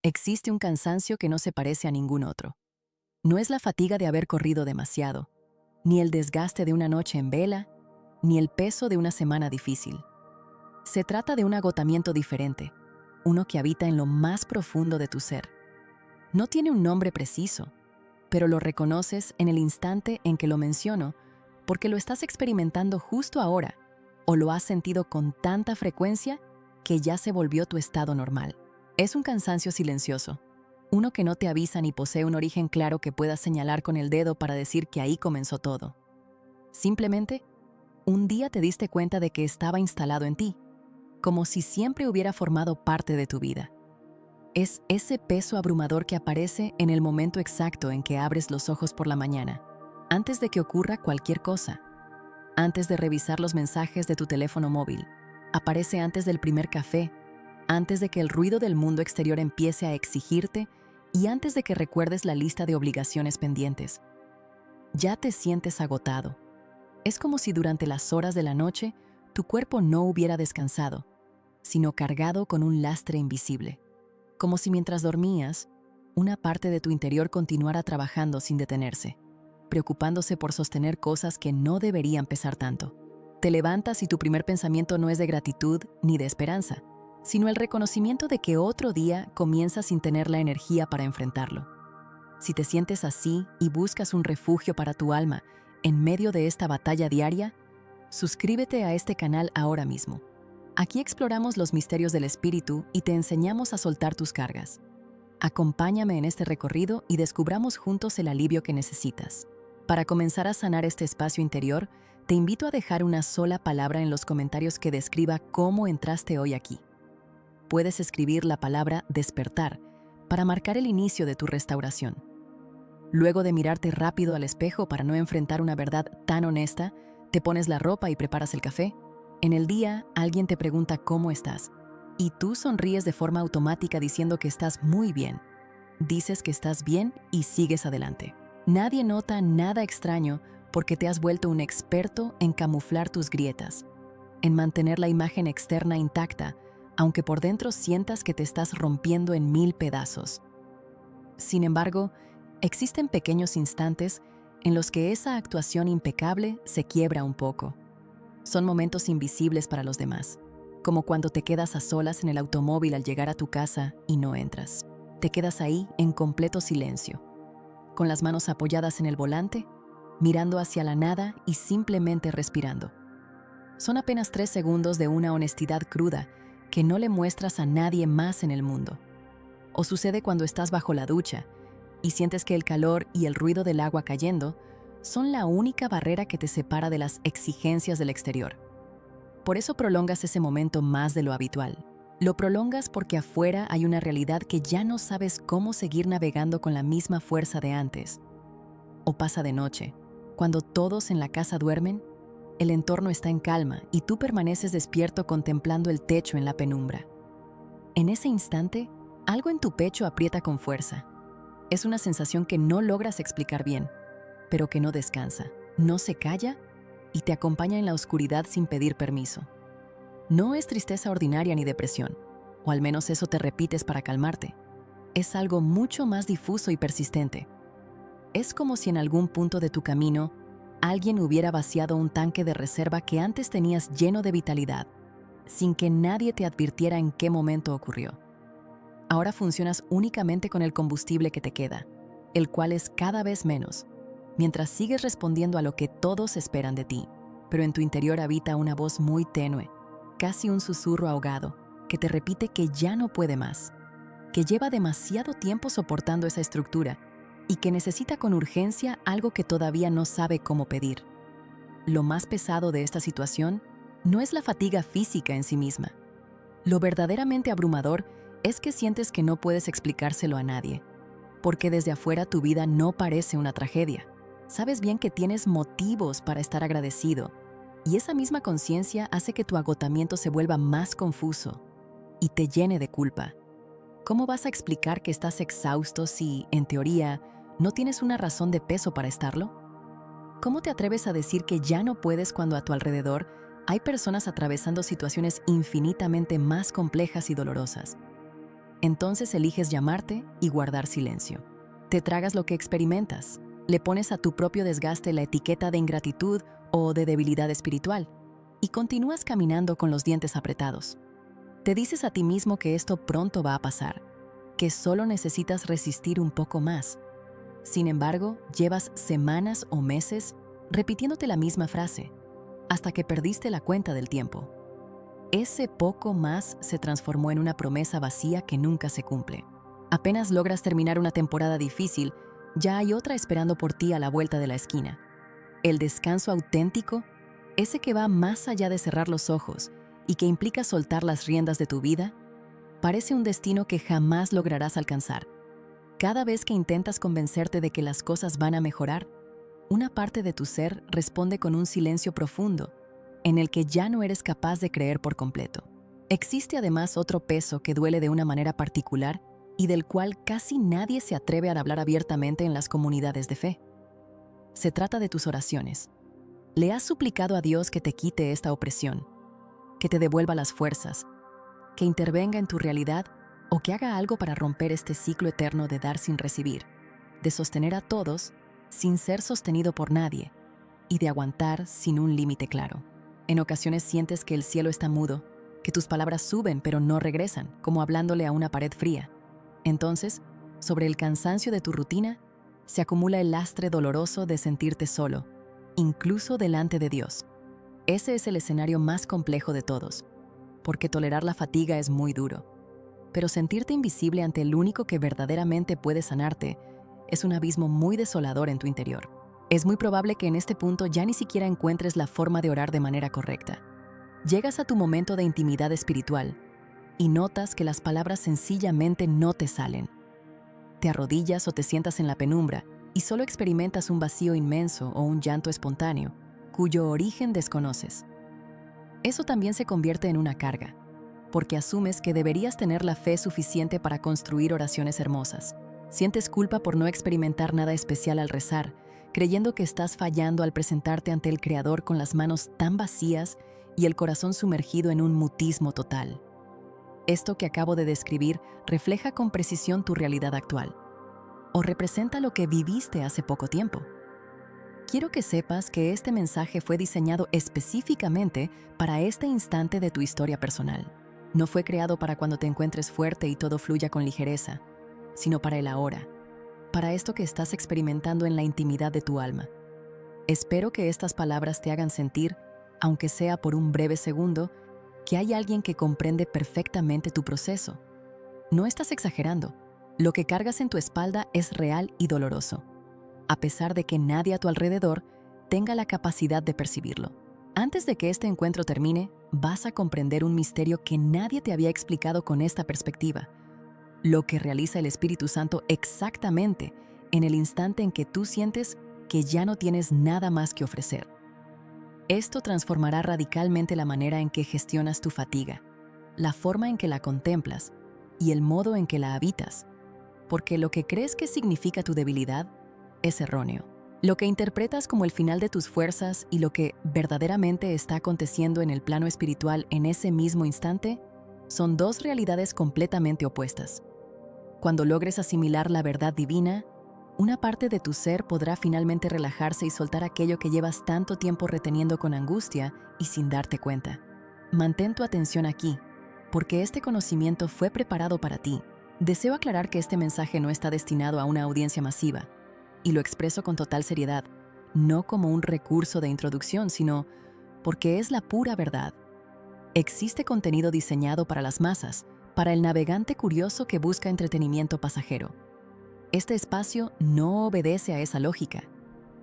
Existe un cansancio que no se parece a ningún otro. No es la fatiga de haber corrido demasiado, ni el desgaste de una noche en vela, ni el peso de una semana difícil. Se trata de un agotamiento diferente, uno que habita en lo más profundo de tu ser. No tiene un nombre preciso, pero lo reconoces en el instante en que lo menciono porque lo estás experimentando justo ahora o lo has sentido con tanta frecuencia que ya se volvió tu estado normal. Es un cansancio silencioso, uno que no te avisa ni posee un origen claro que puedas señalar con el dedo para decir que ahí comenzó todo. Simplemente, un día te diste cuenta de que estaba instalado en ti, como si siempre hubiera formado parte de tu vida. Es ese peso abrumador que aparece en el momento exacto en que abres los ojos por la mañana, antes de que ocurra cualquier cosa, antes de revisar los mensajes de tu teléfono móvil, aparece antes del primer café, antes de que el ruido del mundo exterior empiece a exigirte y antes de que recuerdes la lista de obligaciones pendientes. Ya te sientes agotado. Es como si durante las horas de la noche tu cuerpo no hubiera descansado, sino cargado con un lastre invisible. Como si mientras dormías, una parte de tu interior continuara trabajando sin detenerse, preocupándose por sostener cosas que no deberían pesar tanto. Te levantas y tu primer pensamiento no es de gratitud ni de esperanza, sino el reconocimiento de que otro día comienza sin tener la energía para enfrentarlo. Si te sientes así y buscas un refugio para tu alma en medio de esta batalla diaria, suscríbete a este canal ahora mismo. Aquí exploramos los misterios del espíritu y te enseñamos a soltar tus cargas. Acompáñame en este recorrido y descubramos juntos el alivio que necesitas. Para comenzar a sanar este espacio interior, te invito a dejar una sola palabra en los comentarios que describa cómo entraste hoy aquí. Puedes escribir la palabra despertar para marcar el inicio de tu restauración. Luego de mirarte rápido al espejo para no enfrentar una verdad tan honesta, te pones la ropa y preparas el café. En el día, alguien te pregunta cómo estás, y tú sonríes de forma automática diciendo que estás muy bien. Dices que estás bien y sigues adelante. Nadie nota nada extraño porque te has vuelto un experto en camuflar tus grietas, en mantener la imagen externa intacta, aunque por dentro sientas que te estás rompiendo en 1000 pedazos. Sin embargo, existen pequeños instantes en los que esa actuación impecable se quiebra un poco. Son momentos invisibles para los demás, como cuando te quedas a solas en el automóvil al llegar a tu casa y no entras. Te quedas ahí en completo silencio, con las manos apoyadas en el volante, mirando hacia la nada y simplemente respirando. Son apenas 3 segundos de una honestidad cruda que no le muestras a nadie más en el mundo. O sucede cuando estás bajo la ducha y sientes que el calor y el ruido del agua cayendo son la única barrera que te separa de las exigencias del exterior. Por eso prolongas ese momento más de lo habitual. Lo prolongas porque afuera hay una realidad que ya no sabes cómo seguir navegando con la misma fuerza de antes. O pasa de noche, cuando todos en la casa duermen, el entorno está en calma y tú permaneces despierto contemplando el techo en la penumbra. En ese instante, algo en tu pecho aprieta con fuerza. Es una sensación que no logras explicar bien, pero que no descansa, no se calla y te acompaña en la oscuridad sin pedir permiso. No es tristeza ordinaria ni depresión, o al menos eso te repites para calmarte. Es algo mucho más difuso y persistente. Es como si en algún punto de tu camino alguien hubiera vaciado un tanque de reserva que antes tenías lleno de vitalidad, sin que nadie te advirtiera en qué momento ocurrió. Ahora funcionas únicamente con el combustible que te queda, el cual es cada vez menos, mientras sigues respondiendo a lo que todos esperan de ti, pero en tu interior habita una voz muy tenue, casi un susurro ahogado, que te repite que ya no puede más, que lleva demasiado tiempo soportando esa estructura y que necesita con urgencia algo que todavía no sabe cómo pedir. Lo más pesado de esta situación no es la fatiga física en sí misma. Lo verdaderamente abrumador es que sientes que no puedes explicárselo a nadie, porque desde afuera tu vida no parece una tragedia. Sabes bien que tienes motivos para estar agradecido, y esa misma conciencia hace que tu agotamiento se vuelva más confuso y te llene de culpa. ¿Cómo vas a explicar que estás exhausto si, en teoría, no tienes una razón de peso para estarlo? ¿Cómo te atreves a decir que ya no puedes cuando a tu alrededor hay personas atravesando situaciones infinitamente más complejas y dolorosas? Entonces eliges llamarte y guardar silencio. Te tragas lo que experimentas. Le pones a tu propio desgaste la etiqueta de ingratitud o de debilidad espiritual y continúas caminando con los dientes apretados. Te dices a ti mismo que esto pronto va a pasar, que solo necesitas resistir un poco más. Sin embargo, llevas semanas o meses repitiéndote la misma frase, hasta que perdiste la cuenta del tiempo. Ese poco más se transformó en una promesa vacía que nunca se cumple. Apenas logras terminar una temporada difícil, ya hay otra esperando por ti a la vuelta de la esquina. El descanso auténtico, ese que va más allá de cerrar los ojos y que implica soltar las riendas de tu vida, parece un destino que jamás lograrás alcanzar. Cada vez que intentas convencerte de que las cosas van a mejorar, una parte de tu ser responde con un silencio profundo, en el que ya no eres capaz de creer por completo. Existe además otro peso que duele de una manera particular y del cual casi nadie se atreve a hablar abiertamente en las comunidades de fe. Se trata de tus oraciones. ¿Le has suplicado a Dios que te quite esta opresión, que te devuelva las fuerzas, que intervenga en tu realidad o que haga algo para romper este ciclo eterno de dar sin recibir, de sostener a todos sin ser sostenido por nadie y de aguantar sin un límite claro? En ocasiones sientes que el cielo está mudo, que tus palabras suben pero no regresan, como hablándole a una pared fría. Entonces, sobre el cansancio de tu rutina, se acumula el lastre doloroso de sentirte solo, incluso delante de Dios. Ese es el escenario más complejo de todos, porque tolerar la fatiga es muy duro. Pero sentirte invisible ante el único que verdaderamente puede sanarte es un abismo muy desolador en tu interior. Es muy probable que en este punto ya ni siquiera encuentres la forma de orar de manera correcta. Llegas a tu momento de intimidad espiritual y notas que las palabras sencillamente no te salen. Te arrodillas o te sientas en la penumbra y solo experimentas un vacío inmenso o un llanto espontáneo, cuyo origen desconoces. Eso también se convierte en una carga, porque asumes que deberías tener la fe suficiente para construir oraciones hermosas. Sientes culpa por no experimentar nada especial al rezar, creyendo que estás fallando al presentarte ante el Creador con las manos tan vacías y el corazón sumergido en un mutismo total. Esto que acabo de describir refleja con precisión tu realidad actual, o representa lo que viviste hace poco tiempo. Quiero que sepas que este mensaje fue diseñado específicamente para este instante de tu historia personal. No fue creado para cuando te encuentres fuerte y todo fluya con ligereza, sino para el ahora, para esto que estás experimentando en la intimidad de tu alma. Espero que estas palabras te hagan sentir, aunque sea por un breve segundo, que hay alguien que comprende perfectamente tu proceso. No estás exagerando. Lo que cargas en tu espalda es real y doloroso, a pesar de que nadie a tu alrededor tenga la capacidad de percibirlo. Antes de que este encuentro termine, vas a comprender un misterio que nadie te había explicado con esta perspectiva, lo que realiza el Espíritu Santo exactamente en el instante en que tú sientes que ya no tienes nada más que ofrecer. Esto transformará radicalmente la manera en que gestionas tu fatiga, la forma en que la contemplas y el modo en que la habitas, porque lo que crees que significa tu debilidad es erróneo. Lo que interpretas como el final de tus fuerzas y lo que verdaderamente está aconteciendo en el plano espiritual en ese mismo instante son dos realidades completamente opuestas. Cuando logres asimilar la verdad divina, una parte de tu ser podrá finalmente relajarse y soltar aquello que llevas tanto tiempo reteniendo con angustia y sin darte cuenta. Mantén tu atención aquí, porque este conocimiento fue preparado para ti. Deseo aclarar que este mensaje no está destinado a una audiencia masiva, y lo expreso con total seriedad, no como un recurso de introducción, sino porque es la pura verdad. Existe contenido diseñado para las masas, para el navegante curioso que busca entretenimiento pasajero. Este espacio no obedece a esa lógica.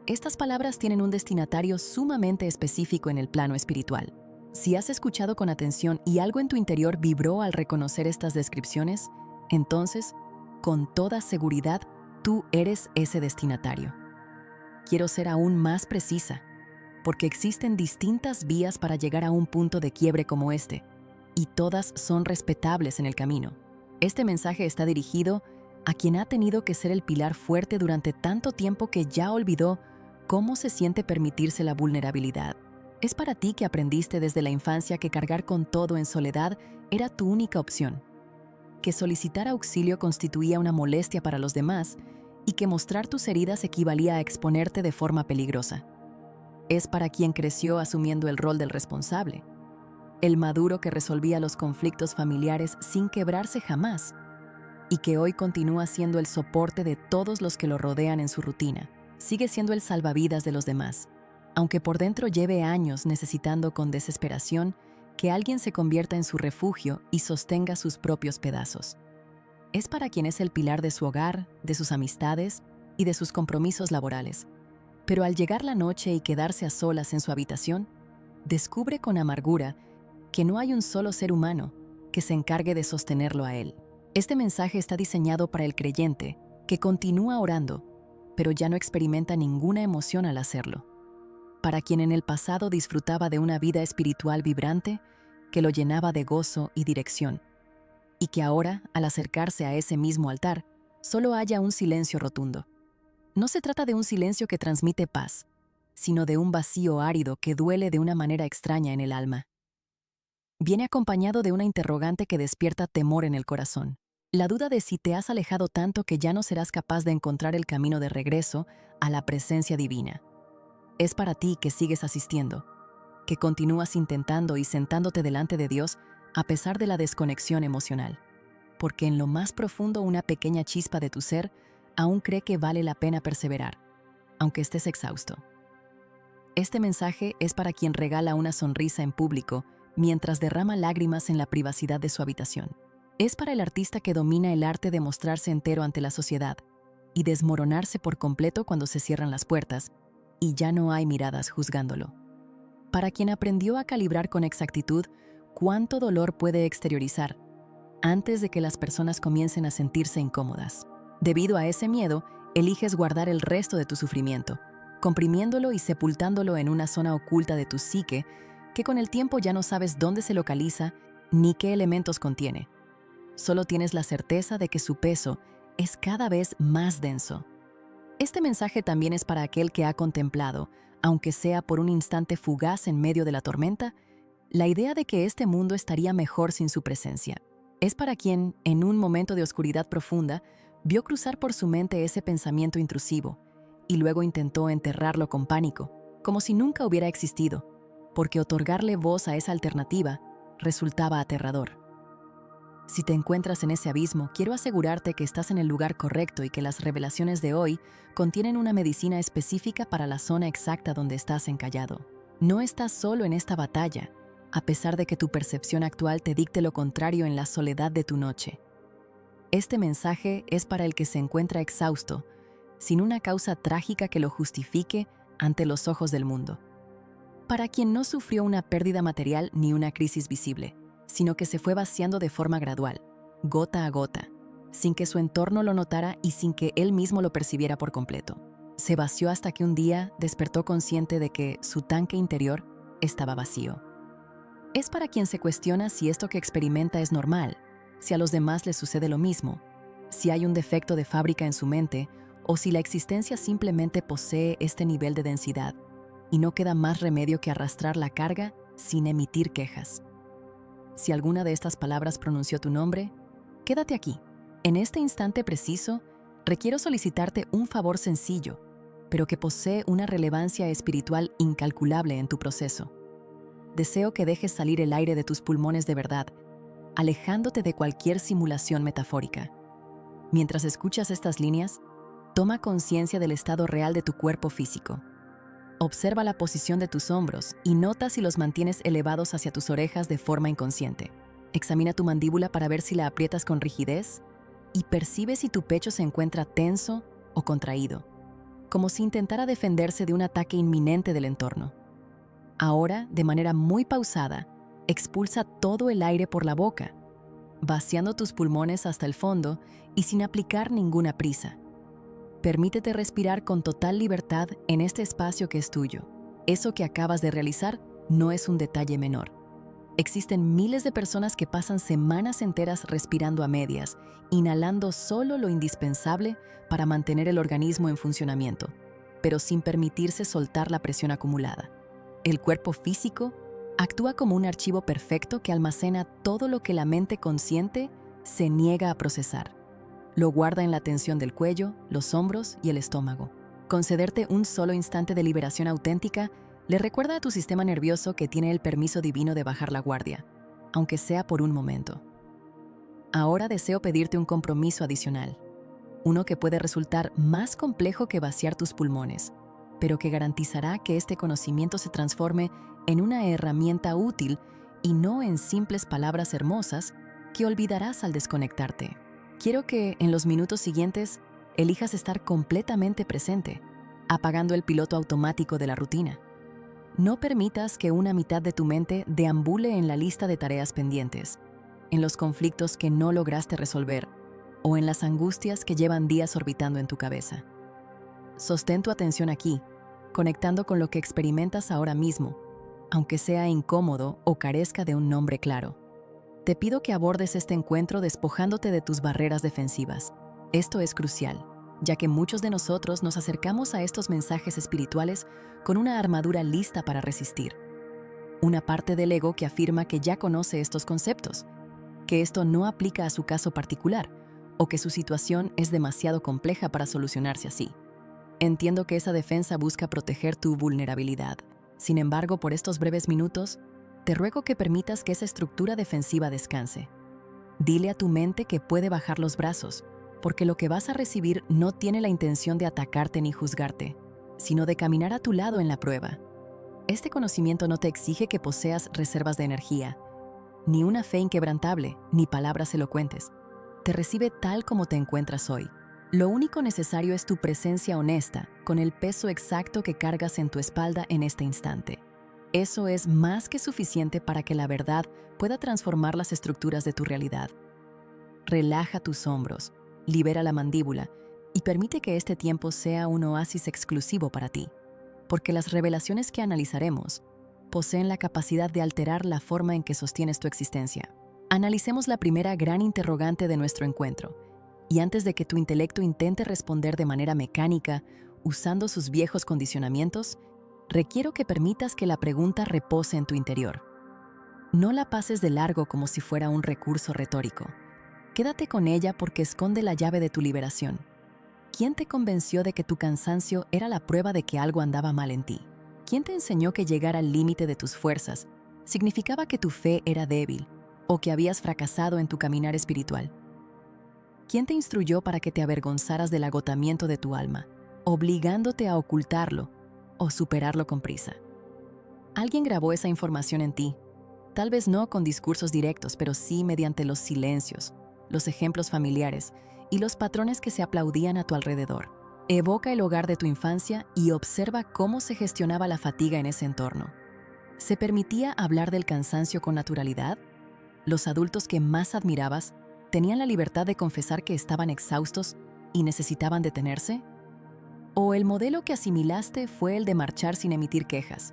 Estas palabras tienen un destinatario sumamente específico en el plano espiritual. Si has escuchado con atención y algo en tu interior vibró al reconocer estas descripciones, entonces, con toda seguridad, tú eres ese destinatario. Quiero ser aún más precisa, porque existen distintas vías para llegar a un punto de quiebre como este, y todas son respetables en el camino. Este mensaje está dirigido a quien ha tenido que ser el pilar fuerte durante tanto tiempo que ya olvidó cómo se siente permitirse la vulnerabilidad. Es para ti que aprendiste desde la infancia que cargar con todo en soledad era tu única opción. que solicitar auxilio constituía una molestia para los demás y que mostrar tus heridas equivalía a exponerte de forma peligrosa. Es para quien creció asumiendo el rol del responsable, el maduro que resolvía los conflictos familiares sin quebrarse jamás y que hoy continúa siendo el soporte de todos los que lo rodean en su rutina. Sigue siendo el salvavidas de los demás, aunque por dentro lleve años necesitando con desesperación que alguien se convierta en su refugio y sostenga sus propios pedazos. Es para quien es el pilar de su hogar, de sus amistades y de sus compromisos laborales. Pero al llegar la noche y quedarse a solas en su habitación, descubre con amargura que no hay un solo ser humano que se encargue de sostenerlo a él. Este mensaje está diseñado para el creyente que continúa orando, pero ya no experimenta ninguna emoción al hacerlo. Para quien en el pasado disfrutaba de una vida espiritual vibrante que lo llenaba de gozo y dirección, y que ahora, al acercarse a ese mismo altar, solo haya un silencio rotundo. No se trata de un silencio que transmite paz, sino de un vacío árido que duele de una manera extraña en el alma. Viene acompañado de una interrogante que despierta temor en el corazón. La duda de si te has alejado tanto que ya no serás capaz de encontrar el camino de regreso a la presencia divina. Es para ti que sigues asistiendo, que continúas intentando y sentándote delante de Dios a pesar de la desconexión emocional, porque en lo más profundo una pequeña chispa de tu ser aún cree que vale la pena perseverar, aunque estés exhausto. Este mensaje es para quien regala una sonrisa en público mientras derrama lágrimas en la privacidad de su habitación. Es para el artista que domina el arte de mostrarse entero ante la sociedad y desmoronarse por completo cuando se cierran las puertas y ya no hay miradas juzgándolo. Para quien aprendió a calibrar con exactitud cuánto dolor puede exteriorizar antes de que las personas comiencen a sentirse incómodas. Debido a ese miedo, eliges guardar el resto de tu sufrimiento, comprimiéndolo y sepultándolo en una zona oculta de tu psique que con el tiempo ya no sabes dónde se localiza ni qué elementos contiene. Solo tienes la certeza de que su peso es cada vez más denso. Este mensaje también es para aquel que ha contemplado, aunque sea por un instante fugaz en medio de la tormenta, la idea de que este mundo estaría mejor sin su presencia. Es para quien, en un momento de oscuridad profunda, vio cruzar por su mente ese pensamiento intrusivo y luego intentó enterrarlo con pánico, como si nunca hubiera existido, porque otorgarle voz a esa alternativa resultaba aterrador. Si te encuentras en ese abismo, quiero asegurarte que estás en el lugar correcto y que las revelaciones de hoy contienen una medicina específica para la zona exacta donde estás encallado. No estás solo en esta batalla, a pesar de que tu percepción actual te dicte lo contrario en la soledad de tu noche. Este mensaje es para el que se encuentra exhausto, sin una causa trágica que lo justifique ante los ojos del mundo. Para quien no sufrió una pérdida material ni una crisis visible, sino que se fue vaciando de forma gradual, gota a gota, sin que su entorno lo notara y sin que él mismo lo percibiera por completo. Se vació hasta que un día despertó consciente de que su tanque interior estaba vacío. Es para quien se cuestiona si esto que experimenta es normal, si a los demás les sucede lo mismo, si hay un defecto de fábrica en su mente o si la existencia simplemente posee este nivel de densidad y no queda más remedio que arrastrar la carga sin emitir quejas. Si alguna de estas palabras pronunció tu nombre, quédate aquí. En este instante preciso, requiero solicitarte un favor sencillo, pero que posee una relevancia espiritual incalculable en tu proceso. Deseo que dejes salir el aire de tus pulmones de verdad, alejándote de cualquier simulación metafórica. Mientras escuchas estas líneas, toma conciencia del estado real de tu cuerpo físico. Observa la posición de tus hombros y nota si los mantienes elevados hacia tus orejas de forma inconsciente. Examina tu mandíbula para ver si la aprietas con rigidez y percibe si tu pecho se encuentra tenso o contraído, como si intentara defenderse de un ataque inminente del entorno. Ahora, de manera muy pausada, expulsa todo el aire por la boca, vaciando tus pulmones hasta el fondo y sin aplicar ninguna prisa. Permítete respirar con total libertad en este espacio que es tuyo. Eso que acabas de realizar no es un detalle menor. Existen miles de personas que pasan semanas enteras respirando a medias, inhalando solo lo indispensable para mantener el organismo en funcionamiento, pero sin permitirse soltar la presión acumulada. El cuerpo físico actúa como un archivo perfecto que almacena todo lo que la mente consciente se niega a procesar. Lo guarda en la tensión del cuello, los hombros y el estómago. Concederte un solo instante de liberación auténtica le recuerda a tu sistema nervioso que tiene el permiso divino de bajar la guardia, aunque sea por un momento. Ahora deseo pedirte un compromiso adicional, uno que puede resultar más complejo que vaciar tus pulmones, pero que garantizará que este conocimiento se transforme en una herramienta útil y no en simples palabras hermosas que olvidarás al desconectarte. Quiero que en los minutos siguientes elijas estar completamente presente, apagando el piloto automático de la rutina. No permitas que una mitad de tu mente deambule en la lista de tareas pendientes, en los conflictos que no lograste resolver o en las angustias que llevan días orbitando en tu cabeza. Sostén tu atención aquí, conectando con lo que experimentas ahora mismo, aunque sea incómodo o carezca de un nombre claro. Te pido que abordes este encuentro despojándote de tus barreras defensivas. Esto es crucial, ya que muchos de nosotros nos acercamos a estos mensajes espirituales con una armadura lista para resistir. Una parte del ego que afirma que ya conoce estos conceptos, que esto no aplica a su caso particular, o que su situación es demasiado compleja para solucionarse así. Entiendo que esa defensa busca proteger tu vulnerabilidad. Sin embargo, por estos breves minutos, te ruego que permitas que esa estructura defensiva descanse. Dile a tu mente que puede bajar los brazos, porque lo que vas a recibir no tiene la intención de atacarte ni juzgarte, sino de caminar a tu lado en la prueba. Este conocimiento no te exige que poseas reservas de energía, ni una fe inquebrantable, ni palabras elocuentes. Te recibe tal como te encuentras hoy. Lo único necesario es tu presencia honesta, con el peso exacto que cargas en tu espalda en este instante. Eso es más que suficiente para que la verdad pueda transformar las estructuras de tu realidad. Relaja tus hombros, libera la mandíbula y permite que este tiempo sea un oasis exclusivo para ti, porque las revelaciones que analizaremos poseen la capacidad de alterar la forma en que sostienes tu existencia. Analicemos la primera gran interrogante de nuestro encuentro, y antes de que tu intelecto intente responder de manera mecánica, usando sus viejos condicionamientos, requiero que permitas que la pregunta repose en tu interior. No la pases de largo como si fuera un recurso retórico. Quédate con ella porque esconde la llave de tu liberación. ¿Quién te convenció de que tu cansancio era la prueba de que algo andaba mal en ti? ¿Quién te enseñó que llegar al límite de tus fuerzas significaba que tu fe era débil o que habías fracasado en tu caminar espiritual? ¿Quién te instruyó para que te avergonzaras del agotamiento de tu alma, obligándote a ocultarlo o superarlo con prisa? Alguien grabó esa información en ti, tal vez no con discursos directos, pero sí mediante los silencios, los ejemplos familiares y los patrones que se aplaudían a tu alrededor. Evoca el hogar de tu infancia y observa cómo se gestionaba la fatiga en ese entorno. ¿Se permitía hablar del cansancio con naturalidad? ¿Los adultos que más admirabas tenían la libertad de confesar que estaban exhaustos y necesitaban detenerse? ¿O el modelo que asimilaste fue el de marchar sin emitir quejas,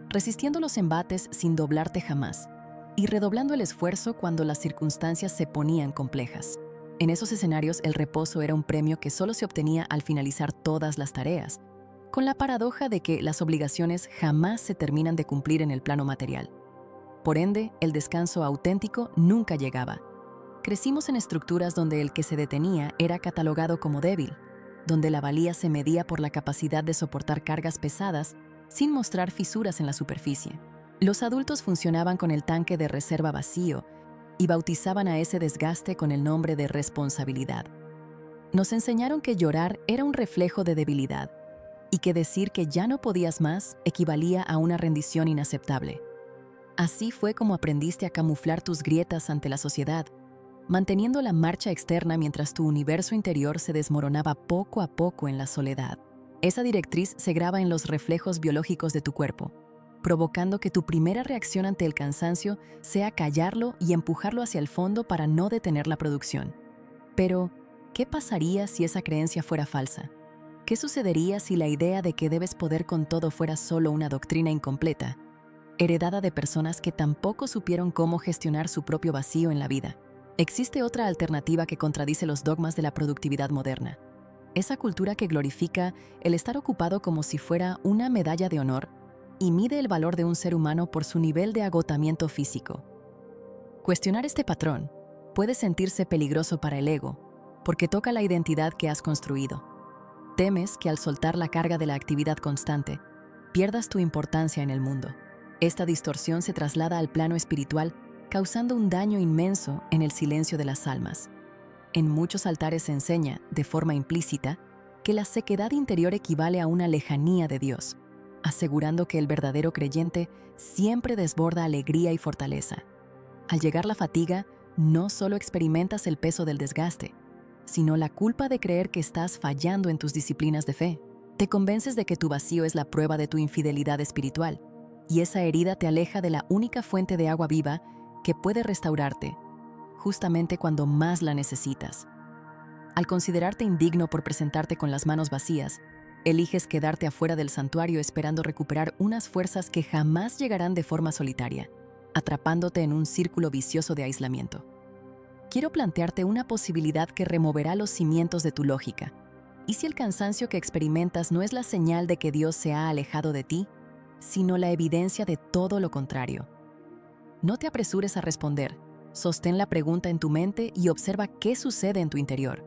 resistiendo los embates sin doblarte jamás y redoblando el esfuerzo cuando las circunstancias se ponían complejas? En esos escenarios, el reposo era un premio que solo se obtenía al finalizar todas las tareas, con la paradoja de que las obligaciones jamás se terminan de cumplir en el plano material. Por ende, el descanso auténtico nunca llegaba. Crecimos en estructuras donde el que se detenía era catalogado como débil, donde la valía se medía por la capacidad de soportar cargas pesadas sin mostrar fisuras en la superficie. Los adultos funcionaban con el tanque de reserva vacío y bautizaban a ese desgaste con el nombre de responsabilidad. Nos enseñaron que llorar era un reflejo de debilidad y que decir que ya no podías más equivalía a una rendición inaceptable. Así fue como aprendiste a camuflar tus grietas ante la sociedad, manteniendo la marcha externa mientras tu universo interior se desmoronaba poco a poco en la soledad. Esa directriz se graba en los reflejos biológicos de tu cuerpo, provocando que tu primera reacción ante el cansancio sea callarlo y empujarlo hacia el fondo para no detener la producción. Pero, ¿qué pasaría si esa creencia fuera falsa? ¿Qué sucedería si la idea de que debes poder con todo fuera solo una doctrina incompleta, heredada de personas que tampoco supieron cómo gestionar su propio vacío en la vida? Existe otra alternativa que contradice los dogmas de la productividad moderna. Esa cultura que glorifica el estar ocupado como si fuera una medalla de honor y mide el valor de un ser humano por su nivel de agotamiento físico. Cuestionar este patrón, que puede sentirse peligroso para el ego, porque toca la identidad que has construido. Temes que al soltar la carga de la actividad constante, pierdas tu importancia en el mundo. Esta distorsión se traslada al plano espiritual, causando un daño inmenso en el silencio de las almas. En muchos altares se enseña, de forma implícita, que la sequedad interior equivale a una lejanía de Dios, asegurando que el verdadero creyente siempre desborda alegría y fortaleza. Al llegar la fatiga, no solo experimentas el peso del desgaste, sino la culpa de creer que estás fallando en tus disciplinas de fe. Te convences de que tu vacío es la prueba de tu infidelidad espiritual, y esa herida te aleja de la única fuente de agua viva que puede restaurarte, justamente cuando más la necesitas. Al considerarte indigno por presentarte con las manos vacías, eliges quedarte afuera del santuario esperando recuperar unas fuerzas que jamás llegarán de forma solitaria, atrapándote en un círculo vicioso de aislamiento. Quiero plantearte una posibilidad que removerá los cimientos de tu lógica. ¿Y si el cansancio que experimentas no es la señal de que Dios se ha alejado de ti, sino la evidencia de todo lo contrario? No te apresures a responder. Sostén la pregunta en tu mente y observa qué sucede en tu interior.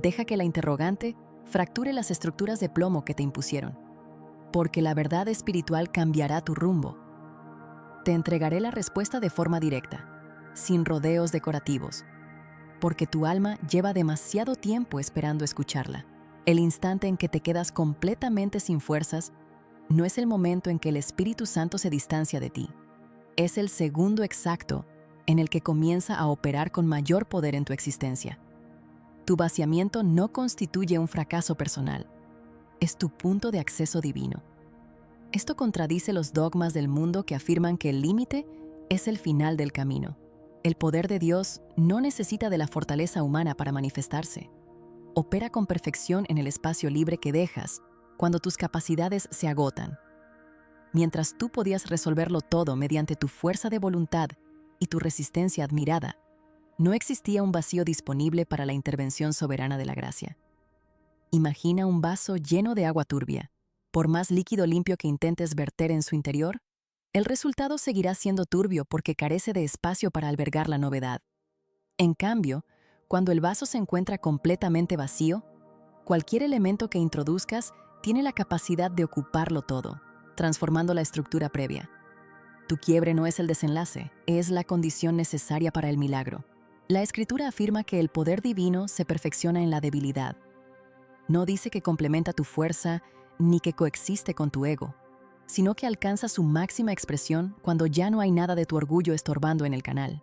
Deja que la interrogante fracture las estructuras de plomo que te impusieron, porque la verdad espiritual cambiará tu rumbo. Te entregaré la respuesta de forma directa, sin rodeos decorativos, porque tu alma lleva demasiado tiempo esperando escucharla. El instante en que te quedas completamente sin fuerzas no es el momento en que el Espíritu Santo se distancia de ti. Es el segundo exacto en el que comienza a operar con mayor poder en tu existencia. Tu vaciamiento no constituye un fracaso personal, es tu punto de acceso divino. Esto contradice los dogmas del mundo que afirman que el límite es el final del camino. El poder de Dios no necesita de la fortaleza humana para manifestarse. Opera con perfección en el espacio libre que dejas cuando tus capacidades se agotan. Mientras tú podías resolverlo todo mediante tu fuerza de voluntad y tu resistencia admirada, no existía un vacío disponible para la intervención soberana de la gracia. Imagina un vaso lleno de agua turbia. Por más líquido limpio que intentes verter en su interior, el resultado seguirá siendo turbio porque carece de espacio para albergar la novedad. En cambio, cuando el vaso se encuentra completamente vacío, cualquier elemento que introduzcas tiene la capacidad de ocuparlo todo, transformando la estructura previa. Tu quiebre no es el desenlace, es la condición necesaria para el milagro. La Escritura afirma que el poder divino se perfecciona en la debilidad. No dice que complementa tu fuerza ni que coexiste con tu ego, sino que alcanza su máxima expresión cuando ya no hay nada de tu orgullo estorbando en el canal.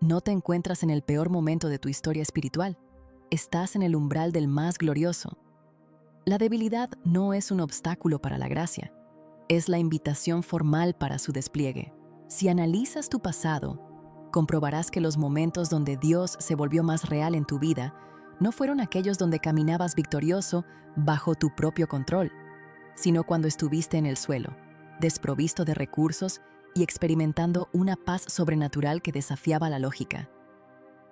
No te encuentras en el peor momento de tu historia espiritual, estás en el umbral del más glorioso. La debilidad no es un obstáculo para la gracia, es la invitación formal para su despliegue. Si analizas tu pasado, comprobarás que los momentos donde Dios se volvió más real en tu vida no fueron aquellos donde caminabas victorioso bajo tu propio control, sino cuando estuviste en el suelo, desprovisto de recursos y experimentando una paz sobrenatural que desafiaba la lógica.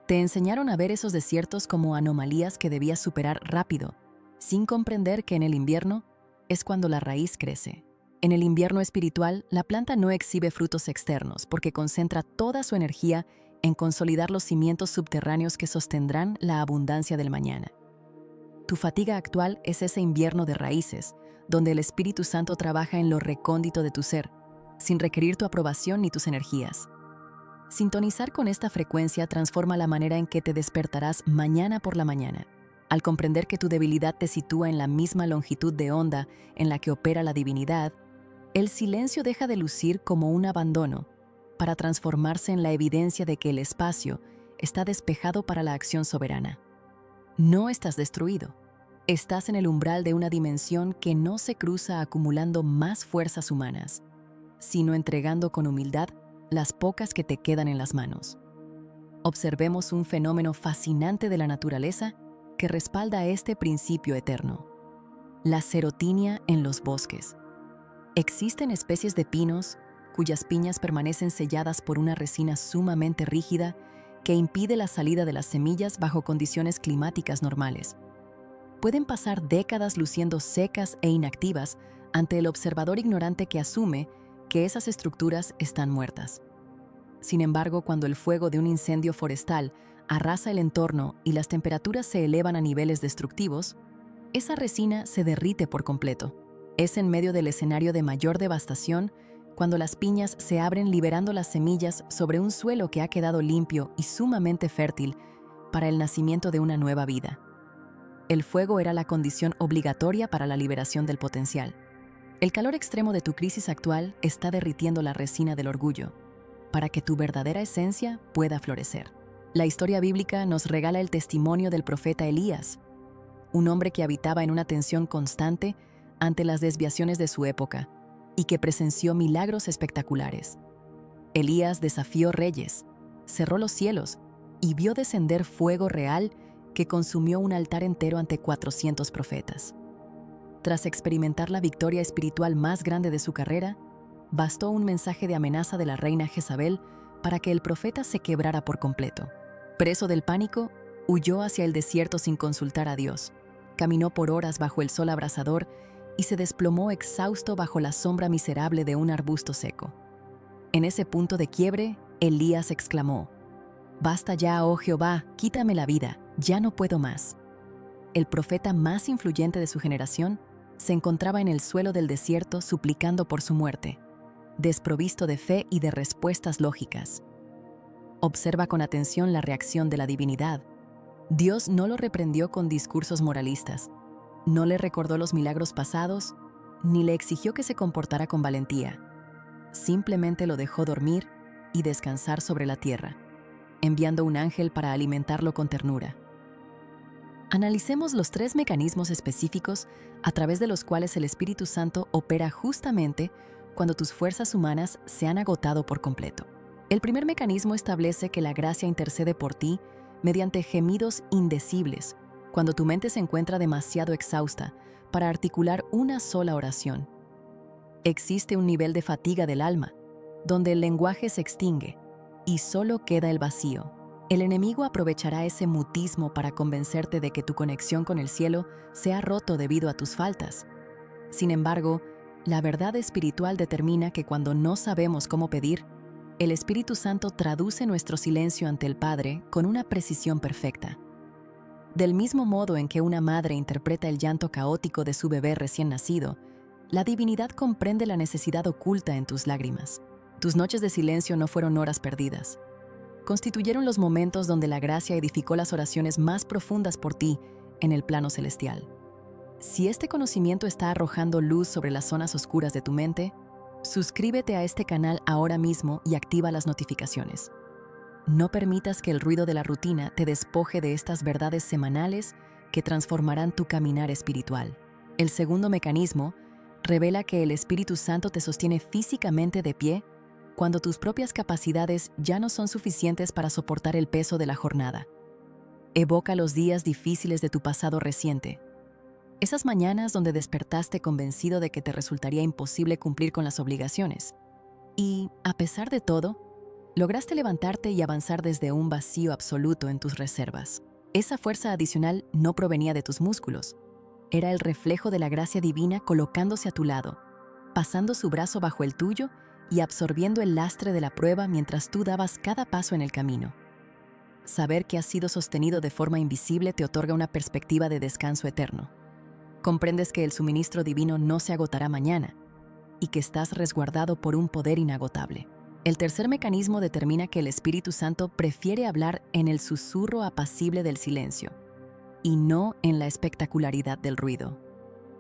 Te enseñaron a ver esos desiertos como anomalías que debías superar rápido, sin comprender que en el invierno es cuando la raíz crece. En el invierno espiritual, la planta no exhibe frutos externos porque concentra toda su energía en consolidar los cimientos subterráneos que sostendrán la abundancia del mañana. Tu fatiga actual es ese invierno de raíces, donde el Espíritu Santo trabaja en lo recóndito de tu ser, sin requerir tu aprobación ni tus energías. Sintonizar con esta frecuencia transforma la manera en que te despertarás mañana por la mañana. Al comprender que tu debilidad te sitúa en la misma longitud de onda en la que opera la divinidad, el silencio deja de lucir como un abandono para transformarse en la evidencia de que el espacio está despejado para la acción soberana. No estás destruido. Estás en el umbral de una dimensión que no se cruza acumulando más fuerzas humanas, sino entregando con humildad las pocas que te quedan en las manos. Observemos un fenómeno fascinante de la naturaleza que respalda este principio eterno: la serotinia en los bosques. Existen especies de pinos cuyas piñas permanecen selladas por una resina sumamente rígida que impide la salida de las semillas bajo condiciones climáticas normales. Pueden pasar décadas luciendo secas e inactivas ante el observador ignorante que asume que esas estructuras están muertas. Sin embargo, cuando el fuego de un incendio forestal arrasa el entorno y las temperaturas se elevan a niveles destructivos, esa resina se derrite por completo. Es en medio del escenario de mayor devastación cuando las piñas se abren liberando las semillas sobre un suelo que ha quedado limpio y sumamente fértil para el nacimiento de una nueva vida. El fuego era la condición obligatoria para la liberación del potencial. El calor extremo de tu crisis actual está derritiendo la resina del orgullo, para que tu verdadera esencia pueda florecer. La historia bíblica nos regala el testimonio del profeta Elías, un hombre que habitaba en una tensión constante ante las desviaciones de su época y que presenció milagros espectaculares. Elías desafió reyes, cerró los cielos y vio descender fuego real que consumió un altar entero ante 400 profetas. Tras experimentar la victoria espiritual más grande de su carrera, bastó un mensaje de amenaza de la reina Jezabel para que el profeta se quebrara por completo. Preso del pánico, huyó hacia el desierto sin consultar a Dios. Caminó por horas bajo el sol abrasador y se desplomó exhausto bajo la sombra miserable de un arbusto seco. En ese punto de quiebre, Elías exclamó: «Basta ya, oh Jehová, quítame la vida, ya no puedo más». El profeta más influyente de su generación se encontraba en el suelo del desierto suplicando por su muerte, desprovisto de fe y de respuestas lógicas. Observa con atención la reacción de la divinidad. Dios no lo reprendió con discursos moralistas, no le recordó los milagros pasados, ni le exigió que se comportara con valentía. Simplemente lo dejó dormir y descansar sobre la tierra, enviando un ángel para alimentarlo con ternura. Analicemos los 3 mecanismos específicos a través de los cuales el Espíritu Santo opera justamente cuando tus fuerzas humanas se han agotado por completo. El primer mecanismo establece que la gracia intercede por ti mediante gemidos indecibles, cuando tu mente se encuentra demasiado exhausta para articular una sola oración. Existe un nivel de fatiga del alma, donde el lenguaje se extingue y solo queda el vacío. El enemigo aprovechará ese mutismo para convencerte de que tu conexión con el cielo se ha roto debido a tus faltas. Sin embargo, la verdad espiritual determina que cuando no sabemos cómo pedir, el Espíritu Santo traduce nuestro silencio ante el Padre con una precisión perfecta. Del mismo modo en que una madre interpreta el llanto caótico de su bebé recién nacido, la divinidad comprende la necesidad oculta en tus lágrimas. Tus noches de silencio no fueron horas perdidas. Constituyeron los momentos donde la gracia edificó las oraciones más profundas por ti en el plano celestial. Si este conocimiento está arrojando luz sobre las zonas oscuras de tu mente, suscríbete a este canal ahora mismo y activa las notificaciones. No permitas que el ruido de la rutina te despoje de estas verdades semanales que transformarán tu caminar espiritual. El segundo mecanismo revela que el Espíritu Santo te sostiene físicamente de pie cuando tus propias capacidades ya no son suficientes para soportar el peso de la jornada. Evoca los días difíciles de tu pasado reciente. Esas mañanas donde despertaste convencido de que te resultaría imposible cumplir con las obligaciones. Y, a pesar de todo, lograste levantarte y avanzar desde un vacío absoluto en tus reservas. Esa fuerza adicional no provenía de tus músculos. Era el reflejo de la gracia divina colocándose a tu lado, pasando su brazo bajo el tuyo y absorbiendo el lastre de la prueba mientras tú dabas cada paso en el camino. Saber que has sido sostenido de forma invisible te otorga una perspectiva de descanso eterno. Comprendes que el suministro divino no se agotará mañana y que estás resguardado por un poder inagotable. El tercer mecanismo determina que el Espíritu Santo prefiere hablar en el susurro apacible del silencio y no en la espectacularidad del ruido.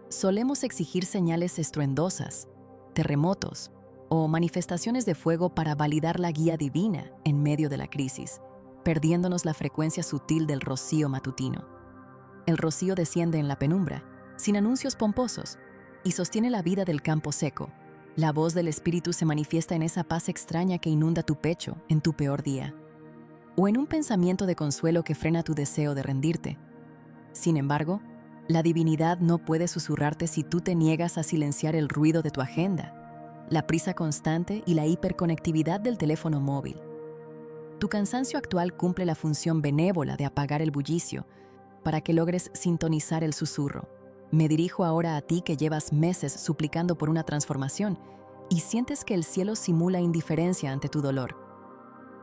Solemos exigir señales estruendosas, terremotos o manifestaciones de fuego para validar la guía divina en medio de la crisis, perdiéndonos la frecuencia sutil del rocío matutino. El rocío desciende en la penumbra, sin anuncios pomposos, y sostiene la vida del campo seco. La voz del Espíritu se manifiesta en esa paz extraña que inunda tu pecho en tu peor día, o en un pensamiento de consuelo que frena tu deseo de rendirte. Sin embargo, la divinidad no puede susurrarte si tú te niegas a silenciar el ruido de tu agenda, la prisa constante y la hiperconectividad del teléfono móvil. Tu cansancio actual cumple la función benévola de apagar el bullicio para que logres sintonizar el susurro. Me dirijo ahora a ti que llevas meses suplicando por una transformación y sientes que el cielo simula indiferencia ante tu dolor.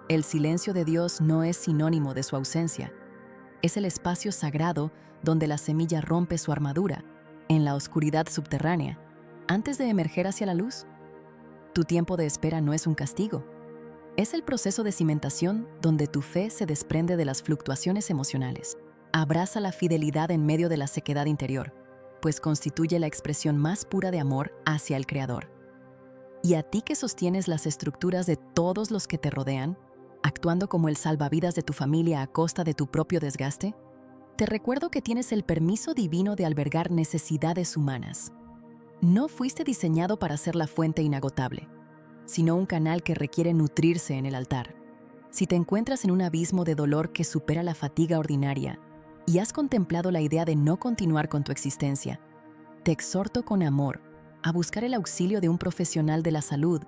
El silencio de Dios no es sinónimo de su ausencia. Es el espacio sagrado donde la semilla rompe su armadura, en la oscuridad subterránea, antes de emerger hacia la luz. Tu tiempo de espera no es un castigo. Es el proceso de cimentación donde tu fe se desprende de las fluctuaciones emocionales. Abraza la fidelidad en medio de la sequedad interior, pues constituye la expresión más pura de amor hacia el Creador. Y a ti que sostienes las estructuras de todos los que te rodean, actuando como el salvavidas de tu familia a costa de tu propio desgaste, te recuerdo que tienes el permiso divino de albergar necesidades humanas. No fuiste diseñado para ser la fuente inagotable, sino un canal que requiere nutrirse en el altar. Si te encuentras en un abismo de dolor que supera la fatiga ordinaria y has contemplado la idea de no continuar con tu existencia, te exhorto con amor a buscar el auxilio de un profesional de la salud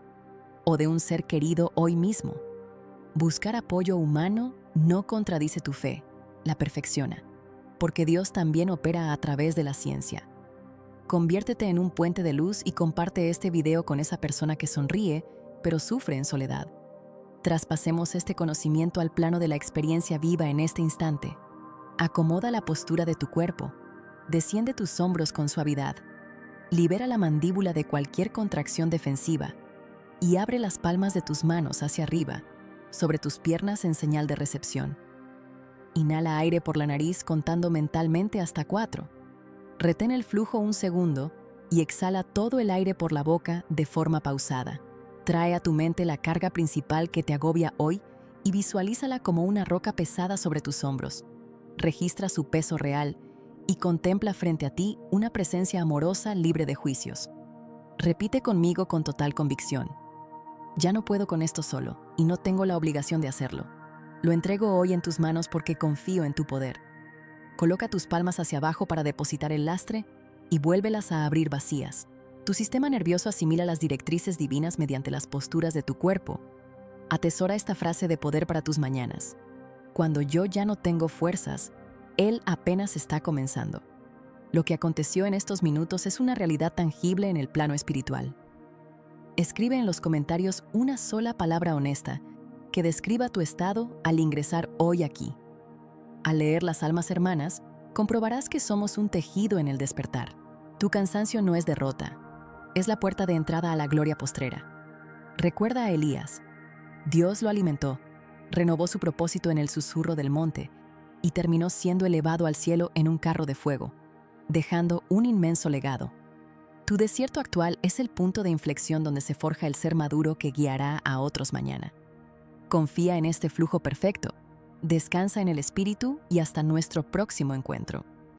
o de un ser querido hoy mismo. Buscar apoyo humano no contradice tu fe, la perfecciona, porque Dios también opera a través de la ciencia. Conviértete en un puente de luz y comparte este video con esa persona que sonríe, pero sufre en soledad. Traspasemos este conocimiento al plano de la experiencia viva en este instante. Acomoda la postura de tu cuerpo, desciende tus hombros con suavidad, libera la mandíbula de cualquier contracción defensiva y abre las palmas de tus manos hacia arriba, sobre tus piernas en señal de recepción. Inhala aire por la nariz contando mentalmente hasta 4. Retén el flujo un segundo y exhala todo el aire por la boca de forma pausada. Trae a tu mente la carga principal que te agobia hoy y visualízala como una roca pesada sobre tus hombros. Registra su peso real y contempla frente a ti una presencia amorosa libre de juicios. Repite conmigo con total convicción. Ya no puedo con esto solo y no tengo la obligación de hacerlo. Lo entrego hoy en tus manos porque confío en tu poder. Coloca tus palmas hacia abajo para depositar el lastre y vuélvelas a abrir vacías. Tu sistema nervioso asimila las directrices divinas mediante las posturas de tu cuerpo. Atesora esta frase de poder para tus mañanas. Cuando yo ya no tengo fuerzas, Él apenas está comenzando. Lo que aconteció en estos minutos es una realidad tangible en el plano espiritual. Escribe en los comentarios una sola palabra honesta que describa tu estado al ingresar hoy aquí. Al leer las almas hermanas, comprobarás que somos un tejido en el despertar. Tu cansancio no es derrota, es la puerta de entrada a la gloria postrera. Recuerda a Elías. Dios lo alimentó, renovó su propósito en el susurro del monte y terminó siendo elevado al cielo en un carro de fuego, dejando un inmenso legado. Tu desierto actual es el punto de inflexión donde se forja el ser maduro que guiará a otros mañana. Confía en este flujo perfecto. Descansa en el espíritu y hasta nuestro próximo encuentro.